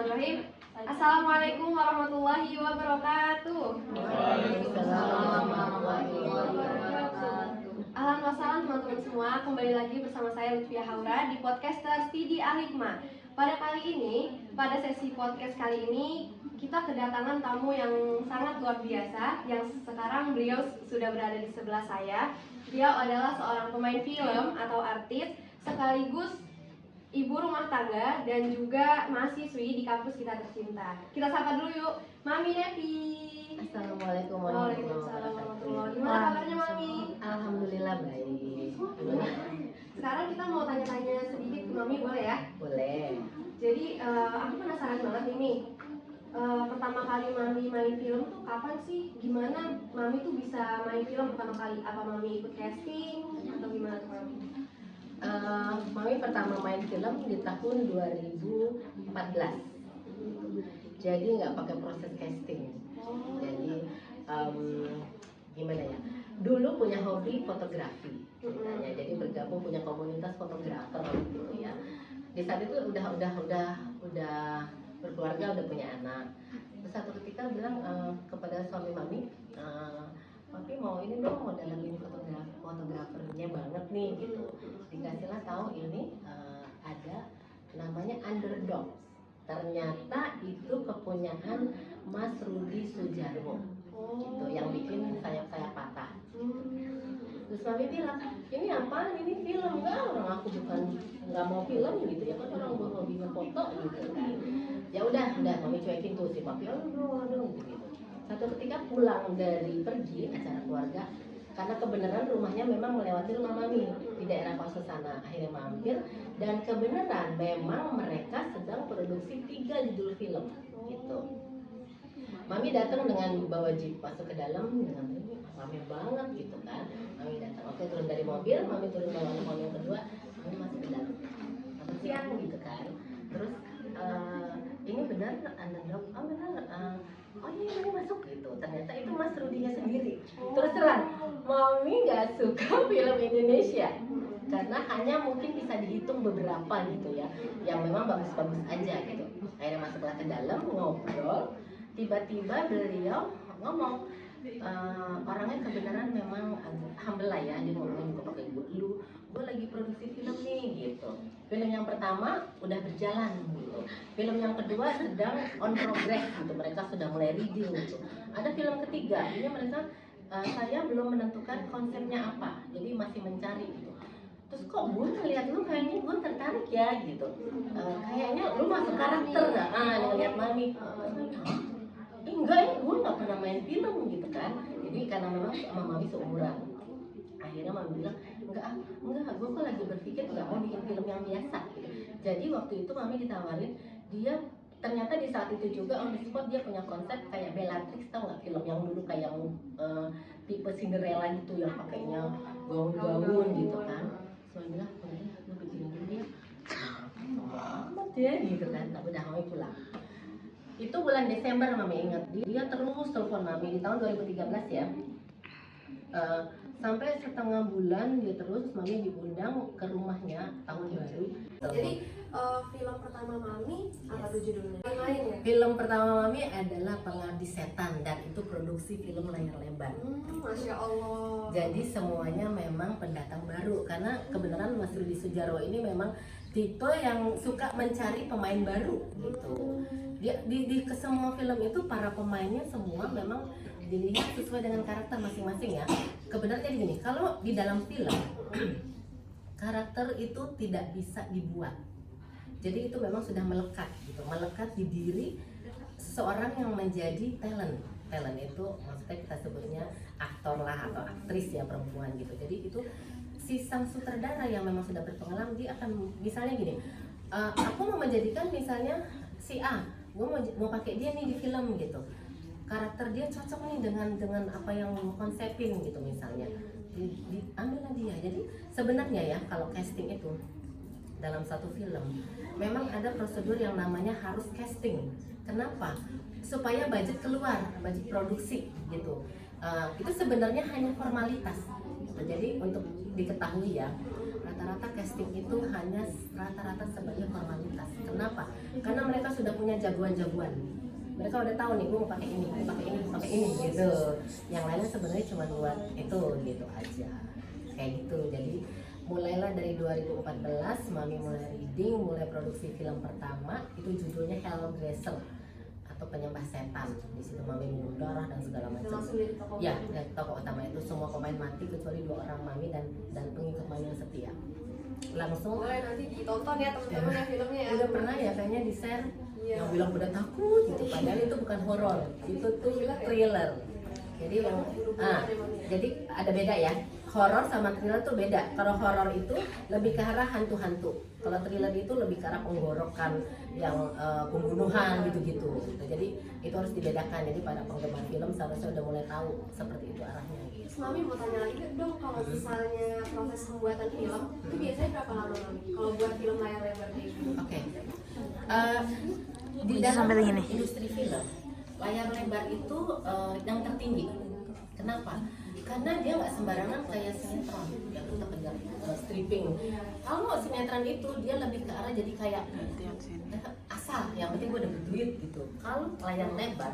Bismillahirrahmanirrahim. Assalamualaikum warahmatullahi wabarakatuh. Waalaikumsalam warahmatullahi wabarakatuh. Ahlan wa sahlan teman-teman semua, kembali lagi bersama saya Lutfia Haura di podcaster Stidi Al-Hikmah. Pada sesi podcast kali ini kita kedatangan tamu yang sangat luar biasa, yang sekarang beliau sudah berada di sebelah saya. Beliau adalah seorang pemain film atau artis sekaligus ibu rumah tangga dan juga mahasiswi di kampus kita tercinta. Kita sapa dulu yuk, Mami Nevi. Assalamualaikum Waalaikumsalam warahmatullahi wabarakatuh. Gimana kabarnya Mami? Alhamdulillah baik. Sekarang kita mau tanya-tanya sedikit ke Mami, boleh ya? Boleh. Jadi aku penasaran banget ini. Pertama kali Mami main film tuh kapan sih? Gimana Mami tuh bisa main film pertama kali? Apa Mami ikut casting atau gimana tuh Mami? Mami pertama main film di tahun 2014. Jadi nggak pakai proses casting. Jadi gimana ya? Dulu punya hobi fotografi, ceritanya. Jadi bergabung punya komunitas fotografer gitu ya. Di saat itu udah berkeluarga, udah punya anak. Terus satu ketika bilang kepada suami Mami, Papi mau ini dong, mau dalamin fotografernya banget nih gitu. Dikasihlah tahu ini ada namanya Underdog. Ternyata itu kepunyaan Mas Rudi Sudjarwo, gitu, yang bikin sayap-sayap patah. Terus Mami bilang, ini apaan? Ini film nggak? Orang aku nggak mau film gitu ya, kan orang hobinya foto gitu kan. Ya udah Mami cuekin tuh si Papi, aduh gitu. Satu ketika pulang dari pergi acara keluarga, karena kebenaran rumahnya memang melewati rumah Mami di daerah Pasosana, akhirnya mampir dan kebenaran memang mereka sedang produksi 3 judul film gitu. Mami datang dengan bawa jeep masuk ke dalam dengan ini rame banget gitu kan. Mami datang, oke, turun dari mobil, Mami turun bawa anak Mami yang kedua, Mami masuk ke dalam. Selamat siang gitu kan. Terus ini benar Underdog? Oh benar. Oh iya ini masuk gitu. Ternyata itu Mas Rudinya sendiri. Terus terang, Mami nggak suka film Indonesia karena hanya mungkin bisa dihitung beberapa gitu ya, yang memang bagus-bagus aja gitu. Akhirnya masuklah ke dalam ngobrol. Tiba-tiba beliau ngomong, orangnya kebenaran memang humble lah ya, dia ngomongin gue pakai gue lagi produksi film nih gitu. Film yang pertama udah berjalan gitu, film yang kedua sedang on progress gitu, mereka sudah mulai reading gitu. Ada film ketiga, ini mereka saya belum menentukan konsepnya apa, jadi masih mencari gitu. Terus kok gue ngeliat lu kayaknya gue tertarik ya gitu, kayaknya lu masuk karakter nggak? Ngeliat Mami, enggak ya, gue nggak pernah main film gitu kan. Jadi karena memang sama Mami seumuran, akhirnya Mami bilang enggak, gue kok lagi berpikir nggak mau bikin film yang biasa gitu. Jadi waktu itu Mami ditawarin, dia ternyata di saat itu juga on the spot dia punya konsep kayak Bellatrix, tau nggak film yang dulu kayak tipe Cinderella gitu yang pakainya gaun-gaun gitu kan. So Mami bilang, lu bikin dulu ya, amat ya gitu kan. Tapi udah Mami pulang. Itu bulan Desember Mami ingat, dia terus telepon Mami di tahun 2013 ya. Sampai setengah bulan dia terus, Mami diundang ke rumahnya tahun baru. Jadi film pertama Mami apa tuh judulnya? Yang lain ya? Film pertama Mami adalah Pengabdi Setan dan itu produksi film layar lebar. Masya Allah. Jadi semuanya memang pendatang baru karena kebenaran Mas Rudi Sudjarwo ini memang tipe yang suka mencari pemain baru gitu. Dia di ke semua film itu para pemainnya semua memang dilihat sesuai dengan karakter masing-masing ya. Kebenarannya gini, kalau di dalam film karakter itu tidak bisa dibuat. Jadi itu memang sudah melekat gitu, melekat di diri seseorang yang menjadi talent. Talent itu maksudnya kita sebutnya aktor lah atau aktris ya, perempuan gitu. Jadi itu si sang sutradara yang memang sudah berpengalaman, dia akan misalnya gini, aku mau menjadikan misalnya si A, gue mau pakai dia nih di film gitu, karakter dia cocok nih dengan apa yang mau konsepin gitu misalnya, diambillah dia. Jadi sebenarnya ya kalau casting itu dalam satu film memang ada prosedur yang namanya harus casting. Kenapa? Supaya budget keluar, budget produksi gitu. Itu sebenarnya hanya formalitas. Jadi untuk diketahui ya, rata-rata casting itu hanya rata-rata sebagai formalitas. Kenapa? Karena mereka sudah punya jagoan-jagoan. Mereka udah tahu nih, gue mau pakai ini, pakai ini, pakai ini gitu. Yang lainnya sebenarnya cuma buat itu gitu aja. Kayak gitu. Jadi mulailah dari 2014 Mami mulai reading, mulai produksi film pertama, itu judulnya Hellraiser atau penyembah setan. Di situ Mami minum darah dan segala macam. Ya, dan tokoh utama itu semua pemain mati kecuali 2 orang Mami dan pengikut Mami yang setia. Langsung boleh nanti ditonton ya teman-teman ya filmnya ya. Udah pernah ya kayaknya di share Iya. yang bilang udah takut gitu, padahal itu bukan horor, itu tuh thriller. Jadi yang jadi ada beda ya. Horor sama thriller tuh beda. Kalau horor itu lebih ke arah hantu-hantu. Kalau thriller itu lebih ke arah penggorokan yang pembunuhan gitu-gitu. Jadi itu harus dibedakan. Jadi pada penggemar film seharusnya udah mulai tahu seperti itu arahnya. Terus Mami mau tanya lagi dong, kalau misalnya proses pembuatan film itu biasanya berapa lama Mami? Kalau buat film layar lebar kayak gitu? Oke. Di dalam industri film, layar lebar itu yang tertinggi. Kenapa? Karena dia nggak sembarangan kayak sinetron yang kita pegang stripping. Kalau sinetron itu dia lebih ke arah jadi kayak asal, yang penting gue dapet duit gitu. Kalau layar lebar,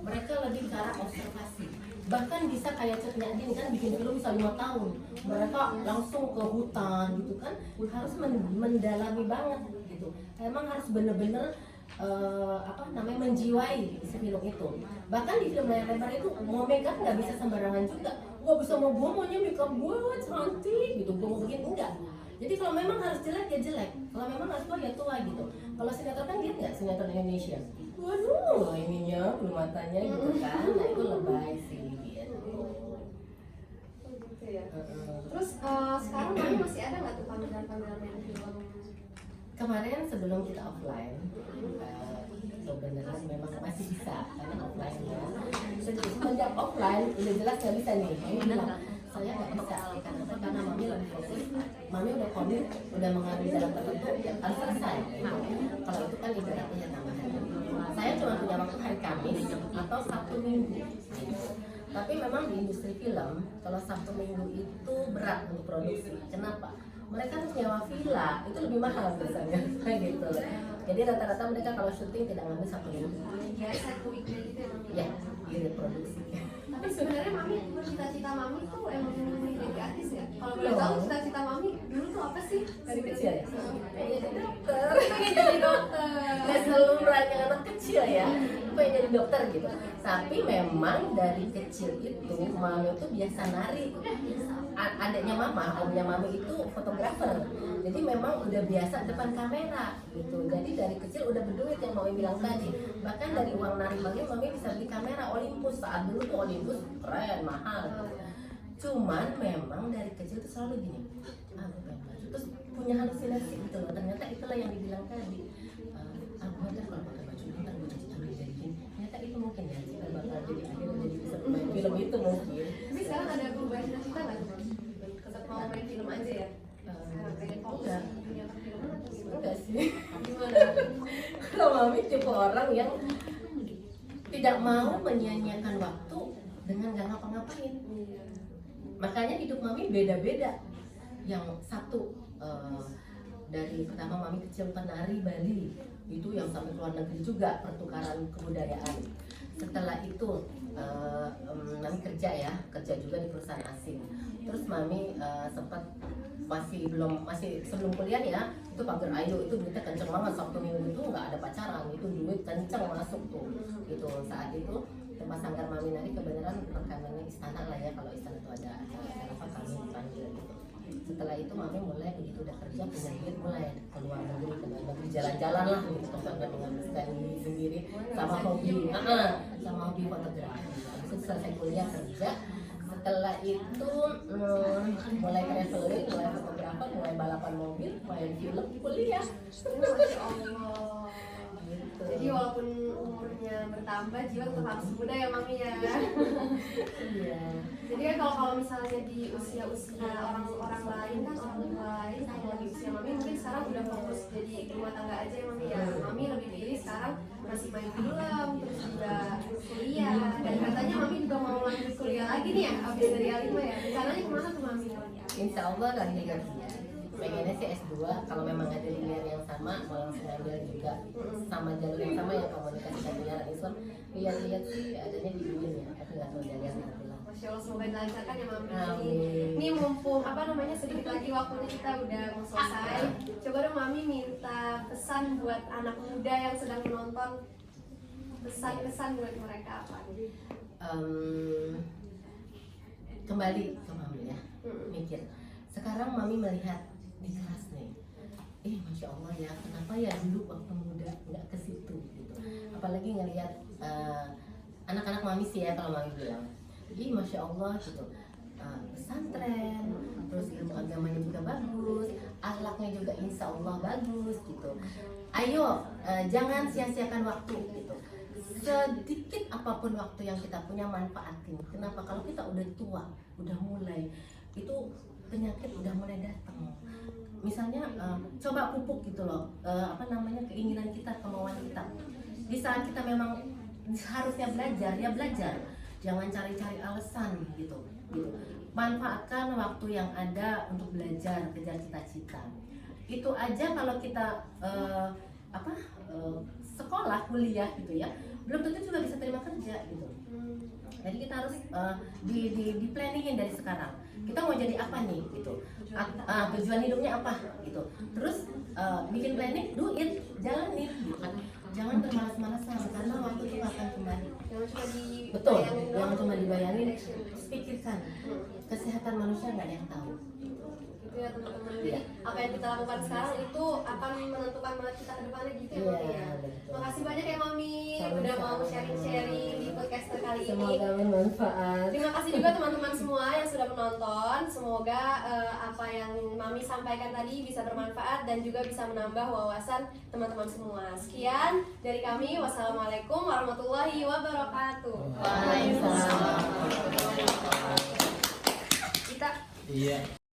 mereka lebih ke arah observasi. Bahkan bisa kayak Cut Nyatin kan bikin film bisa 5 tahun. Mereka langsung ke hutan gitu kan, harus mendalami banget gitu. Emang harus bener-bener menjiwai isi film itu. Bahkan di film layar lebar itu mau makeup nggak bisa sembarangan juga. Gua bisa mau gue maunya makeup gue cantik gitu, gue mau bikin enggak. Jadi kalau memang harus jelek ya jelek, kalau memang harus tua ya tua gitu. Kalau sinetron kan lihat nggak sinetron Indonesia? Waduh, ininya bulu matanya gitu kan, nah itu lebay sih gitu. Gitu ya. Terus sekarang Mami masih ada nggak tuh pameran-pameran yang film? Kemarin sebelum kita offline, sebenarnya memang masih bisa karena offline ya. Sejak offline udah jelas nggak bisa nih. Ini bilang saya nggak bisa karena Mami lagi fokus. Mami udah komit, udah mengambil jalan tertentu harus selesai. Kalau itu kan ibaratnya tambahan. Saya cuma punya waktu hari Kamis atau Sabtu Minggu. Tapi memang di industri film, kalau Sabtu Minggu itu berat untuk produksi. Kenapa? Mereka harus nyewa villa, itu lebih mahal biasanya, kayak gitu. Jadi rata-rata mereka kalau syuting tidak ngambil Sabtu Minggu. Ya, satu weekday gitu ya Mami? Ya, gini produksi. Tapi sebenarnya Mami, cita-cita Mami tuh emang jadi artis ya? Kalau boleh tahu cita-cita Mami dulu tuh apa sih? Dari kecil ya? Pengen jadi dokter. Pengen jadi dokter. Gak selalu merangkak anak kecil ya, pengen jadi dokter gitu. Tapi memang dari kecil itu Mami tuh biasa nari. Adiknya Mama, omnya Mami itu fotografer. Jadi memang udah biasa depan kamera gitu. Jadi dari kecil udah berduit yang Mami bilang tadi. Bahkan dari uang nari Mami bisa beli kamera Olympus. Saat dulu tuh Olympus keren, mahal. Cuman memang dari kecil tuh selalu gini, aku pengen baju. Terus punya halusinasi gitu loh. Ternyata itulah yang dibilang tadi. Aku ntar kalau pakai baju ini ntar gue jadi cantik jadi gini. Ternyata itu mungkin ya, kita bakal jadi akhirnya jadi bisa main film itu mungkin. Tapi sekarang ada perubahan cita-cita nggak tuh? Tetap mau main film aja ya? Pengen fokus di dunia perfilman atau gimana? Enggak sih. Gimana? Kalau Mami tipe orang yang tidak mau menyia-nyiakan waktu dengan gak ngapa-ngapain. Makanya hidup Mami beda-beda. Yang satu dari pertama Mami kecil penari Bali, itu yang sampai keluar negeri juga, pertukaran kebudayaan. Setelah itu Mami kerja juga di perusahaan asing. Terus Mami sempat masih sebelum kuliah ya, itu pagar ayo itu duitnya kenceng banget. Sabtu Minggu itu nggak ada pacaran, itu duit kenceng masuk tuh gitu. Saat itu tempat sanggar Mami nari kebenaran rekanannya istana lah ya, kalau istana itu ada acara apa kami dipanggil gitu. Setelah itu Mami mulai begitu udah kerja punya duit, mulai keluar negeri, ke luar negeri, jalan-jalan lah gitu, sampai menghabiskan diri sendiri sama hobi fotografi. Habis itu selesai kuliah kerja. Setelah itu mulai traveling, mulai fotografer, mulai balapan mobil, main film, kuliah. Masya Allah. Gitu. Jadi walaupun umurnya bertambah, jiwa tetap harus muda ya Mami ya. Iya. Jadi kan kalau misalnya di usia-usia orang lain kan, orang tua lain kalau di usia Mami mungkin sekarang udah fokus jadi rumah tangga aja ya Mami ya. Mami lebih pilih sekarang masih main film, terus juga kuliah. Dan katanya Mami juga mau lanjut kuliah lagi nih ya, habis dari Aligma ya. Rencananya kemana tuh Mami? Insya Allah lagi kerja. pengennya sih S2, kalau memang ada pilihan yang sama mau langsung ambil juga sama jalur yang sama ya, komunikasi dan penyiaran Islam. Lihat-lihat sih adanya di UIN ya, tapi nggak tahu dari yang mana. Masya Allah, semoga dilancarkan ya Mami. Amin. Ini mumpung sedikit lagi waktunya kita udah mau selesai. Coba dong Mami minta pesan buat anak muda yang sedang menonton, pesan-pesan buat mereka apa? Kembali ke Mami ya, mikir. Sekarang Mami melihat di kelas nih, Masya Allah ya, kenapa ya dulu waktu muda nggak ke situ gitu. Apalagi ngelihat anak-anak Mami sih ya, kalau Mami bilang, Masya Allah gitu, pesantren, terus ilmu agamanya juga bagus, akhlaknya juga insya Allah bagus gitu. Ayo, jangan sia-siakan waktu gitu. Sedikit apapun waktu yang kita punya, manfaatin. Kenapa? Kalau kita udah tua, udah mulai, itu penyakit udah mulai datang. Misalnya coba pupuk gitu loh, keinginan kita, kemauan kita. Di saat kita memang harusnya belajar, ya belajar. Jangan cari-cari alasan gitu. Manfaatkan waktu yang ada untuk belajar, kejar cita-cita. Itu aja kalau kita sekolah, kuliah gitu ya, belum tentu juga bisa terima kerja gitu. Jadi kita harus di planningin dari sekarang. Kita mau jadi apa nih gitu, tujuan hidupnya apa gitu. Terus bikin planning, do it, jalanin gitu kan. Jangan bermalas-malasan karena waktu itu akan kembali. Jangan cuma Betul, jangan cuma dibayangin, terus pikirkan. Kesehatan manusia nggak ada yang tahu. Gitu ya teman-teman. Jadi apa yang kita lakukan sekarang itu akan menentukan banget kita ke depannya gitu ya Mami ya. Makasih banyak ya Mami udah mau sharing-sharing di podcast kali ini. Semoga bermanfaat. Terima kasih juga teman-teman semua yang sudah menonton. Semoga apa yang Mami sampaikan tadi bisa bermanfaat dan juga bisa menambah wawasan teman-teman semua. Sekian dari kami. Wassalamualaikum warahmatullahi wabarakatuh. Waalaikumsalam. Kita Iya.